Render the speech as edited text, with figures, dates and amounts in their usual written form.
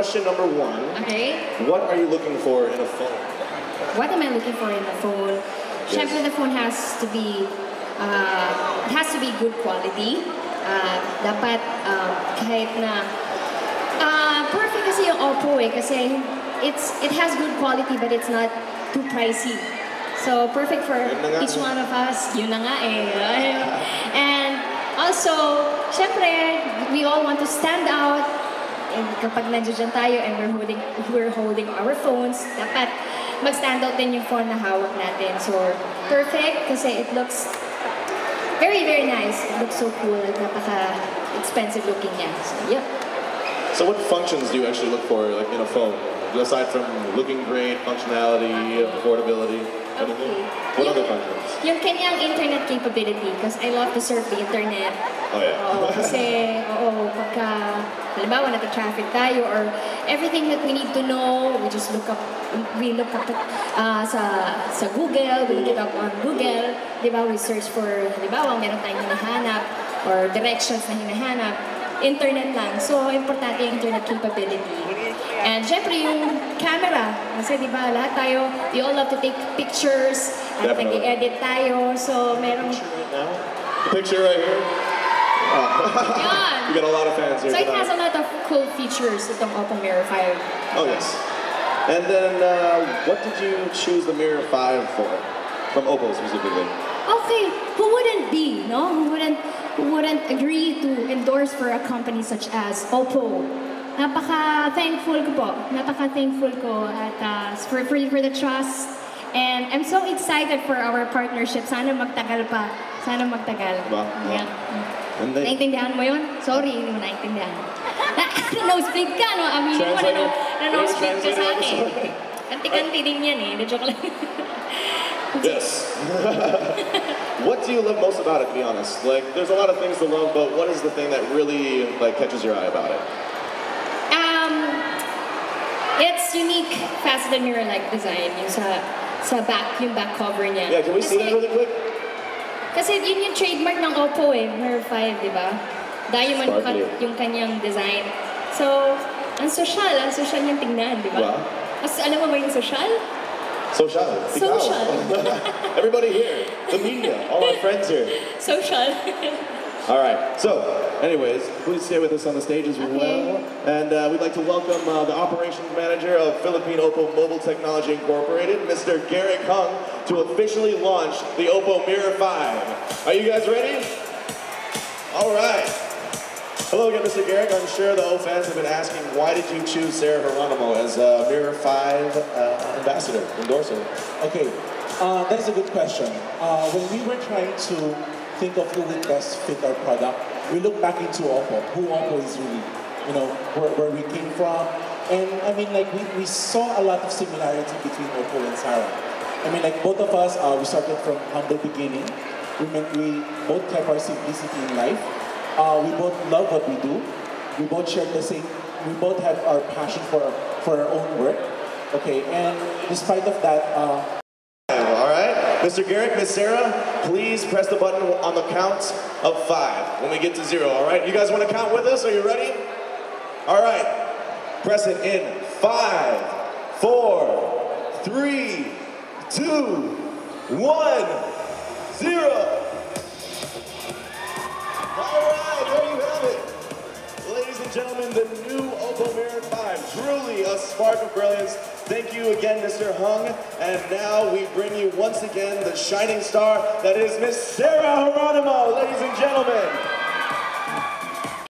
question number 1. Okay. What are you looking for in a phone? What am I looking for in a phone? Syempre, the phone has to be good quality. Dapat kahit na perfect kasi yung Oppo kasi it has good quality but it's not too pricey. So perfect for each one of us. Yun na nga eh. And also, syempre, we all want to stand out. And kapag nandiyan tayo and we're holding our phones, dapat mag-stand out din yung phone na hawak natin. So perfect kasi it looks very, very nice. It looks so cool. Napaka-expensive looking niya. So, yep. So what functions do you actually look for like in a phone? Aside from looking great, functionality, affordability, anything? What other functions? Yung kanyang internet capability, because I love to surf the internet. Oh yeah. Kasi, pagka, halimbawa, nata-traffic tayo, or everything that we need to know, we look up sa Google, we look it up on Google, di ba, we search for, halimbawa, meron tayong hinahanap, or directions na hinahanap, internet lang. So, importante yung internet capability. And syempre yung camera. Kasi di ba, lahat tayo, we all love to take pictures. At nag-edit tayo. So, merong... Picture right here? Yan. You got a lot of fans here So, it tonight. has a lot of cool features, itong Oppo Mirror 5. Oh, yes. And then, what did you choose the Mirror 5 for? From Oppo specifically? Okay, who wouldn't be, no? Who wouldn't agree to endorse for a company such as Oppo? Napaka-thankful ko po. Napaka-thankful ko at for the trust. And I'm so excited for our partnership. Sana magtagal pa. Sana magtagal. Wow. Yeah. And then, Naintindihan mo yun? Sorry, hindi mo naintindihan. Na-nosebleed ka, no? Aminin mo na-nosebleed ka sa akin. Kanti-kanti din yan eh. Na-joke lang. Yes. What do you love most about it, to be honest? Like, there's a lot of things to love, but what is the thing that really, like, catches your eye about it? It's unique faceted mirror-like design yung yung back cover niya. Yeah, can we see that really quick? Kasi yun yung trademark ng Oppo eh, Mirror 5, di ba? Diamond cut yung kanyang design. So, ang social niyang tingnan, di ba? Wow. Mas alam mo ba yung social? Social. Social. Everybody here, the media, all our friends here. Social. All right, so, anyways, please stay with us on the stage as well. And we'd like to welcome the operations manager of Philippine Oppo Mobile Technology Incorporated, Mr. Garrick Hung, to officially launch the Oppo Mirror 5. Are you guys ready? All right. Hello again, Mr. Garrick. I'm sure the O fans have been asking, why did you choose Sarah Geronimo as Mirror 5 ambassador, endorser? Okay, that is a good question. When we were trying to think of who would best fit our product, we look back into Oppo, who Oppo is really, where we came from. And I mean, like, we saw a lot of similarity between Oppo and Sarah. I mean, like, both of us, we started from humble beginning. We both kept our simplicity in life. We both love what we do. We both share the same, we both have our passion for our own work. Okay, and despite of that, all right, Mr. Garrick, Miss Sarah, please press the button on the count of 5 when we get to 0, all right? You guys want to count with us? Are you ready? All right, press it in 5, 4, 3, 2, 1, 0. All right, there you have it. Ladies and gentlemen, the new Oppo Mirror 5, truly a spark of brilliance. Thank you again, Mr. Hung. And now we bring you once again the shining star that is Miss Sarah Geronimo, ladies and gentlemen.